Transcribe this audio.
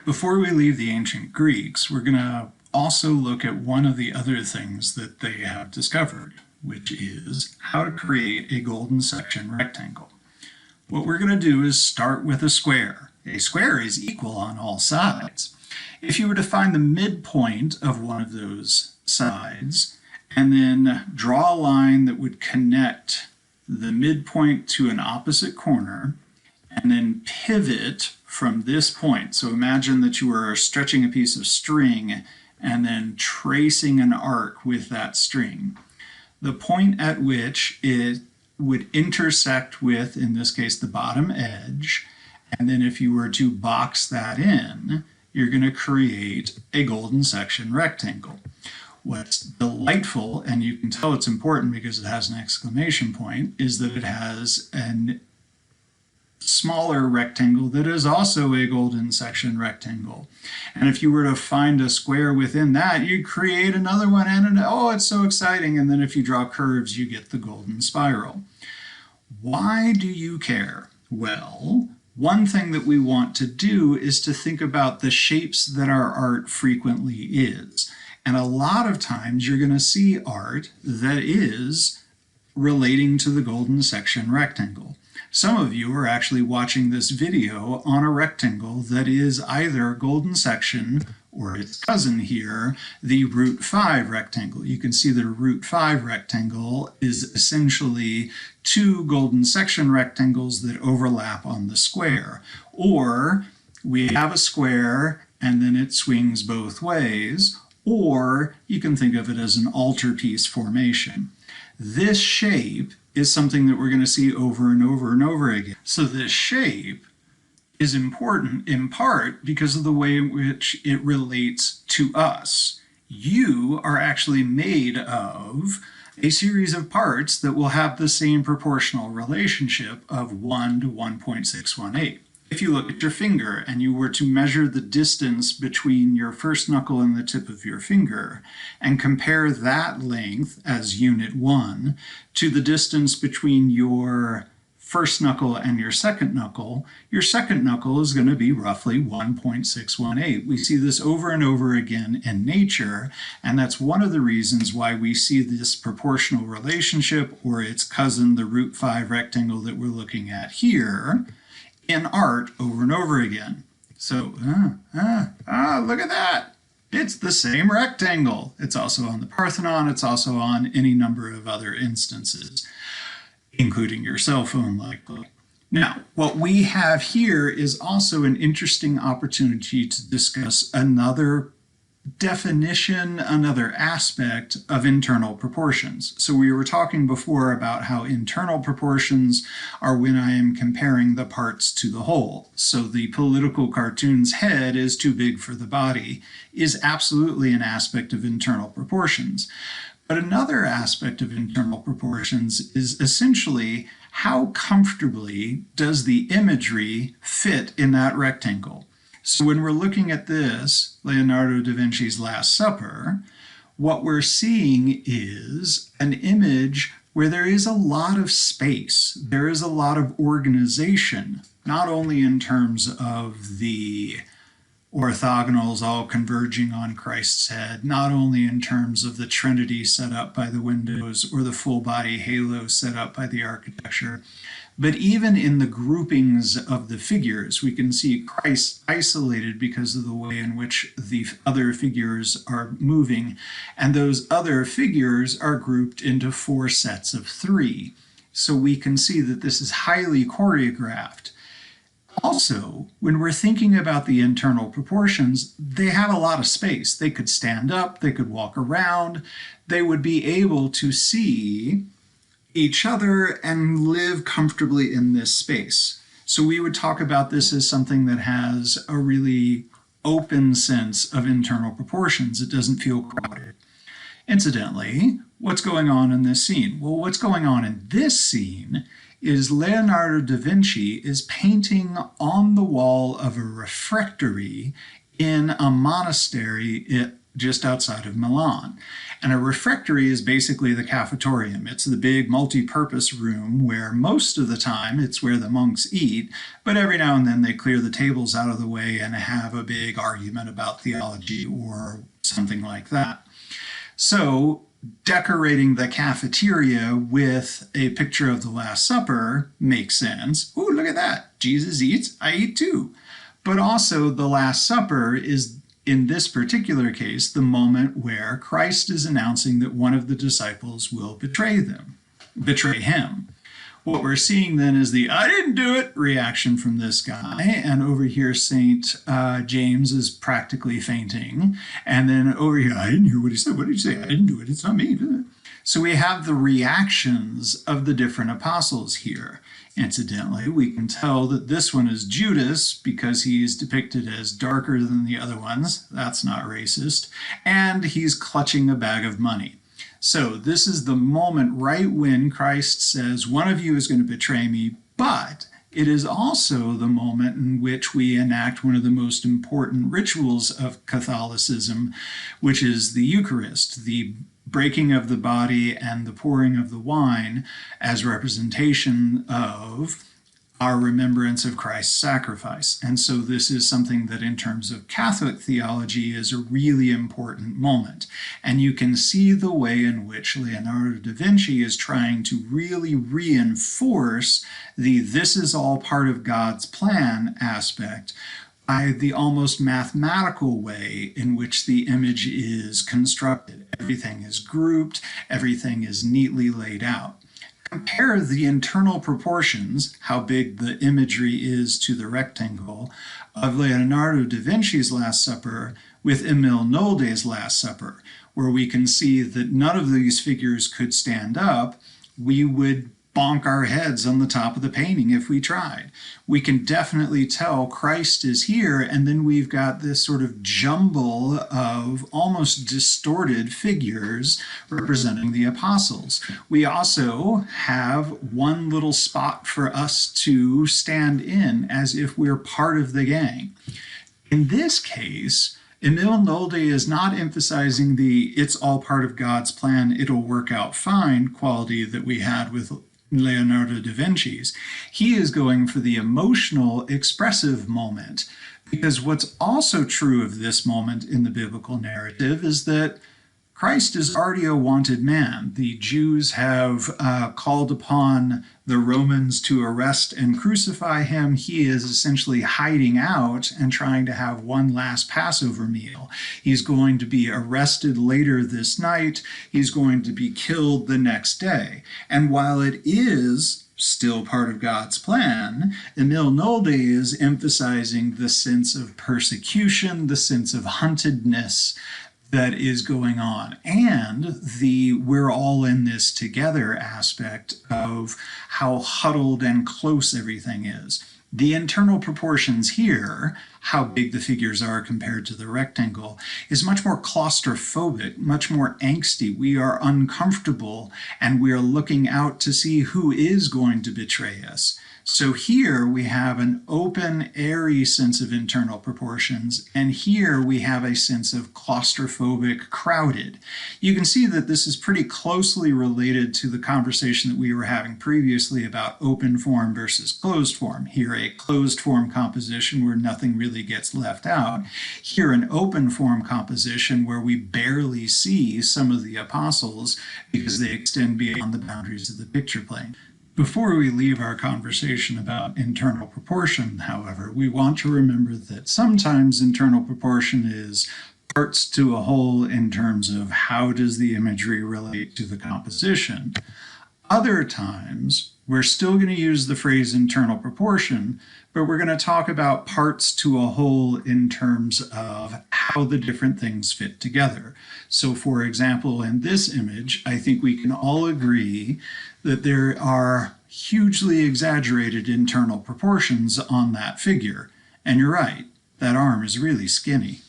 Before we leave the ancient Greeks, we're going to also look at one of the other things that they have discovered, which is how to create a golden section rectangle. What we're going to do is start with a square. A square is equal on all sides. If you were to find the midpoint of one of those sides and then draw a line that would connect the midpoint to an opposite corner and then pivot from this point. So imagine that you are stretching a piece of string and then tracing an arc with that string. The point at which it would intersect with, in this case, the bottom edge, and then if you were to box that in, you're going to create a golden section rectangle. What's delightful, and you can tell it's important because it has an exclamation point, is that it has a smaller rectangle that is also a golden section rectangle. And if you were to find a square within that, you'd create another one, and oh, it's so exciting. And then if you draw curves, you get the golden spiral. Why do you care? Well, one thing that we want to do is to think about the shapes that our art frequently is. And a lot of times you're going to see art that is relating to the golden section rectangle. Some of you are actually watching this video on a rectangle that is either golden section or its cousin here, the root 5 rectangle. You can see that a root 5 rectangle is essentially two golden section rectangles that overlap on the square. Or we have a square and then it swings both ways, or you can think of it as an altarpiece formation. This shape is something that we're going to see over and over and over again. So this shape is important in part because of the way in which it relates to us. You are actually made of a series of parts that will have the same proportional relationship of 1 to 1.618. If you look at your finger and you were to measure the distance between your first knuckle and the tip of your finger and compare that length as unit 1 to the distance between your first knuckle and your second knuckle is going to be roughly 1.618. We see this over and over again in nature, and that's one of the reasons why we see this proportional relationship, or its cousin, the root 5 rectangle that we're looking at here, in art over and over again. So, look at that. It's the same rectangle. It's also on the Parthenon. It's also on any number of other instances, including your cell phone likely. Now, what we have here is also an interesting opportunity to discuss another definition, another aspect of internal proportions. So we were talking before about how internal proportions are when I am comparing the parts to the whole. So the political cartoon's head is too big for the body is absolutely an aspect of internal proportions. But another aspect of internal proportions is essentially how comfortably does the imagery fit in that rectangle. So when we're looking at this, Leonardo da Vinci's Last Supper, what we're seeing is an image where there is a lot of space. There is a lot of organization, not only in terms of the orthogonals all converging on Christ's head, not only in terms of the Trinity set up by the windows or the full body halo set up by the architecture, but even in the groupings of the figures, we can see Christ isolated because of the way in which the other figures are moving, and those other figures are grouped into 4 sets of 3. So we can see that this is highly choreographed. Also, when we're thinking about the internal proportions, they have a lot of space. They could stand up, they could walk around, they would be able to see each other and live comfortably in this space. So we would talk about this as something that has a really open sense of internal proportions. It doesn't feel crowded. Incidentally, what's going on in this scene? Well, what's going on in this scene is Leonardo da Vinci is painting on the wall of a refectory in a monastery just outside of Milan. And a refectory is basically the cafetorium. It's the big multi-purpose room where most of the time it's where the monks eat, but every now and then they clear the tables out of the way and have a big argument about theology or something like that. So decorating the cafeteria with a picture of the Last Supper makes sense. Ooh, look at that. Jesus eats, I eat too. But also the Last Supper is, in this particular case, the moment where Christ is announcing that one of the disciples will betray him. What we're seeing then is the "I didn't do it" reaction from this guy, and over here St. James is practically fainting, and then over here, "I didn't hear what he said. What did he say? I didn't do it. It's not me." So we have the reactions of the different apostles here. Incidentally, we can tell that this one is Judas because he's depicted as darker than the other ones. That's not racist. And he's clutching a bag of money. So this is the moment right when Christ says, one of you is going to betray me, but it is also the moment in which we enact one of the most important rituals of Catholicism, which is the Eucharist, the breaking of the body and the pouring of the wine as representation of our remembrance of Christ's sacrifice. And so this is something that in terms of Catholic theology is a really important moment. And you can see the way in which Leonardo da Vinci is trying to really reinforce the "this is all part of God's plan" aspect by the almost mathematical way in which the image is constructed. Everything is grouped, everything is neatly laid out. Compare the internal proportions, how big the imagery is to the rectangle, of Leonardo da Vinci's Last Supper with Emile Nolde's Last Supper, where we can see that none of these figures could stand up. We would bonk our heads on the top of the painting if we tried. We can definitely tell Christ is here, and then we've got this sort of jumble of almost distorted figures representing the apostles. We also have one little spot for us to stand in as if we're part of the gang. In this case, Emile Nolde is not emphasizing the "it's all part of God's plan, it'll work out fine" quality that we had with Leonardo da Vinci's. He is going for the emotional, expressive moment, because what's also true of this moment in the biblical narrative is that Christ is already a wanted man. The Jews have called upon the Romans to arrest and crucify him. He is essentially hiding out and trying to have one last Passover meal. He's going to be arrested later this night. He's going to be killed the next day. And while it is still part of God's plan, Emile Nolde is emphasizing the sense of persecution, the sense of huntedness that is going on, and the "we're all in this together" aspect of how huddled and close everything is. The internal proportions here, how big the figures are compared to the rectangle, is much more claustrophobic, much more angsty. We are uncomfortable, and we are looking out to see who is going to betray us. So here we have an open, airy sense of internal proportions, and here we have a sense of claustrophobic, crowded. You can see that this is pretty closely related to the conversation that we were having previously about open form versus closed form. Here, a closed form composition where nothing really gets left out. Here, an open form composition where we barely see some of the apostles because they extend beyond the boundaries of the picture plane. Before we leave our conversation about internal proportion, however, we want to remember that sometimes internal proportion is parts to a whole in terms of how does the imagery relate to the composition. Other times, we're still going to use the phrase internal proportion, but we're going to talk about parts to a whole in terms of how the different things fit together. So for example, in this image, I think we can all agree that there are hugely exaggerated internal proportions on that figure. And you're right, that arm is really skinny.